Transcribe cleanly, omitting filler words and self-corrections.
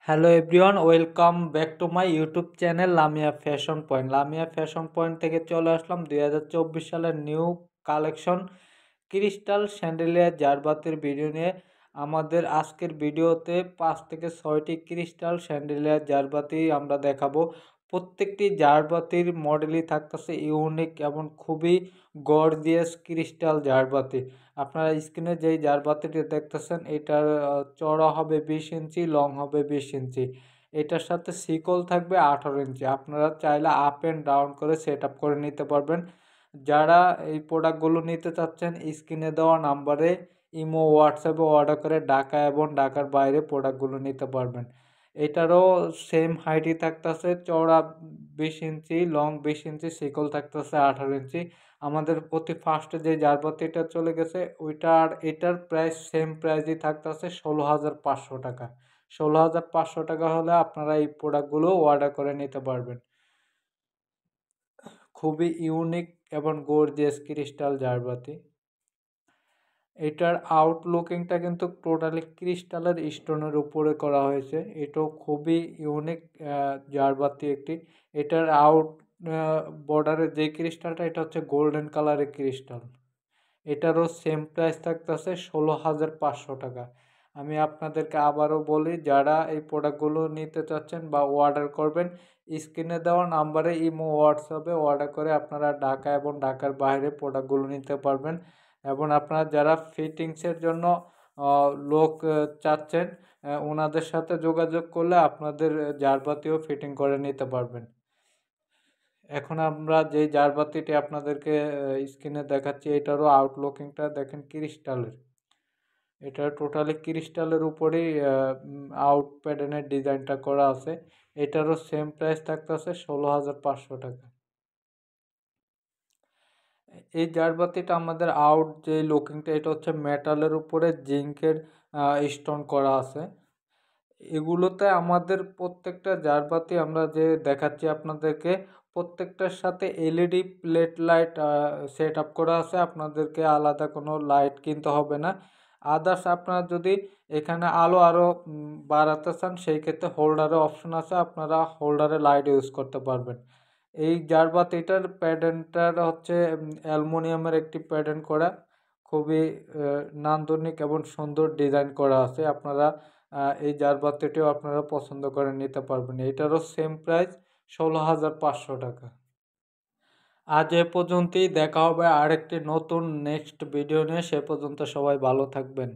Hello everyone, welcome back to my YouTube channel Lamia Fashion Point. Lamia Fashion Point থেকে চলে আসলাম 2024 সালের নিউ কালেকশন ক্রিস্টাল স্যান্ডেলিয়ার জারবাতির video নিয়ে। আমাদের আজকের ভিডিওতে 5 থেকে 6টি ক্রিস্টাল স্যান্ডেলিয়ার জারবাতি আমরা দেখাবো। প্রত্যেকটি জারবাতির মডেলই থাকতেছে ইউনিক এবং খুবই গর্জিয়াস ক্রিস্টাল জারবাতি। আপনারা স্ক্রিনে যেই জারবাতিটি দেখতেছেন এটার চওড়া হবে 20 ইঞ্চি, লং হবে 20 ইঞ্চি। এটার সাথে শিকল থাকবে 18 ইঞ্চি। আপনারা চাইলে আপ অ্যান্ড ডাউন করে সেট আপ করে নিতে পারবেন। যারা এই প্রোডাক্টগুলো নিতে চাচ্ছেন স্ক্রিনে দেওয়া নাম্বারে ইমো হোয়াটসঅ্যাপে অর্ডার করে ঢাকা এবং ঢাকার বাইরে প্রোডাক্টগুলো নিতে পারবেন। এটারও সেম হাইটই থাকতেছে, চওড়া 20 ইঞ্চি, লং 20 ইঞ্চি, শিকল থাকতেছে 18 ইঞ্চি। আমাদের অতি ফার্স্টে যে জারবাতিটা চলে গেছে ওইটার এটার প্রাইস সেম প্রাইসই থাকতেছে 16,500 টাকা। 16,500 টাকা হলে আপনারা এই প্রোডাক্টগুলো অর্ডার করে নিতে পারবেন। খুবই ইউনিক এবং গর্জিয়াস ক্রিস্টাল জারবাতি। এটার আউটলুকিংটা কিন্তু টোটালি ক্রিস্টালের স্টোনের উপরে করা হয়েছে। এটাও খুবই ইউনিক জারবাতি একটি। এটার আউট বর্ডারের যে ক্রিস্টালটা এটা হচ্ছে গোল্ডেন কালারের ক্রিস্টাল। এটারও সেম প্রাইস থাকতেছে 16,500 টাকা। আমি আপনাদেরকে আবারও বলি, যারা এই প্রোডাক্টগুলো নিতে চাচ্ছেন বা অর্ডার করবেন স্ক্রিনে দেওয়া নাম্বারে ইমো হোয়াটসঅ্যাপে অর্ডার করে আপনারা ঢাকা এবং ঢাকার বাইরে প্রোডাক্টগুলো নিতে পারবেন। এবং আপনারা যারা ফিটিংসের জন্য লোক চাচ্ছেন ওনাদের সাথে যোগাযোগ করলে আপনাদের জারবাতিও ফিটিং করে নিতে পারবেন। এখন আমরা যে জারবাতিটি আপনাদেরকে স্ক্রিনে দেখাচ্ছি এটারও আউটলুকিংটা দেখেন ক্রিস্টালের। এটা টোটালি ক্রিস্টালের উপরেই আউট প্যাটার্নের ডিজাইনটা করা আছে। এটারও সেম প্রাইস থাকতেছে 16,500 টাকা। এই জারবাতিটা আমাদের আউট যে লুকিংটা এটা হচ্ছে মেটালের উপরে জিঙ্কের স্টোন করা আছে। এগুলোতে আমাদের প্রত্যেকটা জারবাতি আমরা যে দেখাচ্ছি আপনাদেরকে প্রত্যেকটার সাথে LED plate light set up করা আছে। আপনাদেরকে আলাদা কোনো লাইট কিনতে হবে না। আদার্স আপনারা যদি এখানে আলো আরও বাড়াতে চান সেই ক্ষেত্রে হোল্ডারের অপশন আছে, আপনারা হোল্ডারে লাইট ইউজ করতে পারবেন। এই জারবাতিটার প্যাটার্নটার হচ্ছে অ্যালুমিনিয়ামের একটি প্যাটার্ন করা, খুবই নান্দনিক এবং সুন্দর ডিজাইন করা আছে। আপনারা এই জারবাতিটিও আপনারা পছন্দ করে নিতে পারবেন। এটারও সেম প্রাইস 16,500 টাকা। আজ এ পর্যন্তই, দেখা হবে আরেকটি নতুন নেক্সট ভিডিও নিয়ে। সে পর্যন্ত সবাই ভালো থাকবেন।